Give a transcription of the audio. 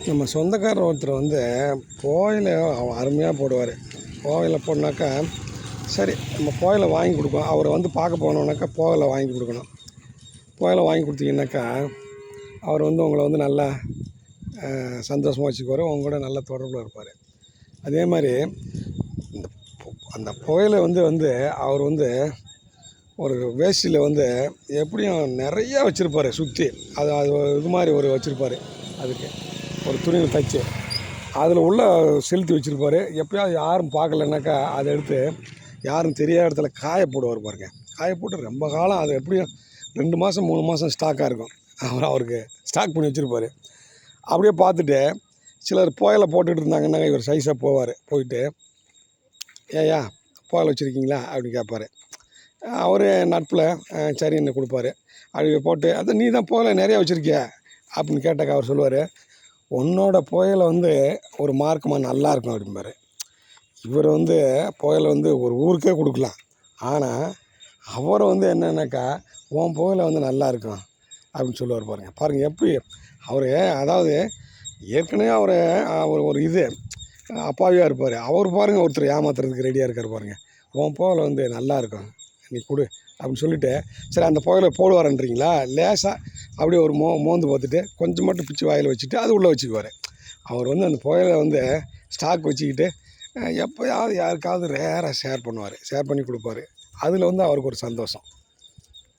நம்ம சொந்தக்காரர் ஒருத்தர் வந்து புகையில அருமையாக போடுவார். புகையில போடனாக்கா சரி நம்ம புகையில வாங்கி கொடுப்போம். அவரை வந்து பார்க்க போனோம்னாக்கா புகையில வாங்கி கொடுக்கணும். புகையில வாங்கி கொடுத்தீங்கன்னாக்கா அவர் வந்து உங்களை வந்து நல்லா சந்தோஷமாக வச்சுக்குவார். உங்க கூட நல்ல தொடர்பில் இருப்பார். அதே மாதிரி இந்த அந்த புகையில வந்து அவர் வந்து ஒரு வேஷ்டியில் வந்து எப்படியும் நிறையா வச்சுருப்பார் சுற்றி. அது அது இது மாதிரி ஒரு வச்சுருப்பார். அதுக்கு ஒரு துணியில் தைச்சி அதில் உள்ள செலுத்தி வச்சுருப்பார். எப்போயாவது யாரும் பார்க்கலனாக்கா அதை எடுத்து யாரும் தெரியாத இடத்துல காய போடுவார் பாருங்க. காய போட்டு ரொம்ப காலம் அது எப்படியும் 2 மாதம் 3 மாதம் ஸ்டாக்காக இருக்கும். அவருக்கு ஸ்டாக் பண்ணி வச்சுருப்பார். அப்படியே பார்த்துட்டு சிலர் புகையில போட்டுக்கிட்டு இருந்தாங்கன்னா இவர் சைஸாக போயிட்டு ஏயா புகையில வச்சுருக்கீங்களா அப்படின்னு கேட்பார். அவர் நட்பில் சரின்னு கொடுப்பாரு. அப்படி போட்டு அதை நீ தான் புகையில நிறையா வச்சுருக்கிய அப்படின்னு கேட்டாக்கா அவர் சொல்லுவார், உன்னோட புகையில வந்து ஒரு மார்க்கமாக நல்லாயிருக்கும் அப்படிம்பார். இவர் வந்து புகையில வந்து ஒரு ஊருக்கே கொடுக்கலாம். ஆனால் அவரை வந்து என்னன்னாக்கா உன் புகையில வந்து நல்லாயிருக்கும் அப்படின்னு சொல்லுவார் பாருங்கள். பாருங்கள் எப்படி அவர் அதாவது ஏற்கனவே அவர் ஒரு இது அப்பாவியாக இருப்பார். அவர் பாருங்கள் ஒருத்தர் ஏமாத்துறதுக்கு ரெடியாக இருக்கார் பாருங்கள். உன் புகையில வந்து நல்லாயிருக்கும் நீ கொடு அப்படின்னு சொல்லிவிட்டு சரி அந்த புகையில போடுவாரன்றீங்களா லேசாக அப்படியே ஒரு மோந்து பார்த்துட்டு கொஞ்சம் மட்டும் பிச்சு வாயில் வச்சுட்டு அது உள்ளே வச்சுக்குவார். அவர் வந்து அந்த புகையில வந்து ஸ்டாக் வச்சுக்கிட்டு எப்போயாவது யாருக்காவது ரேராக ஷேர் பண்ணுவார். ஷேர் பண்ணி கொடுப்பாரு. அதில் வந்து அவருக்கு ஒரு சந்தோஷம்.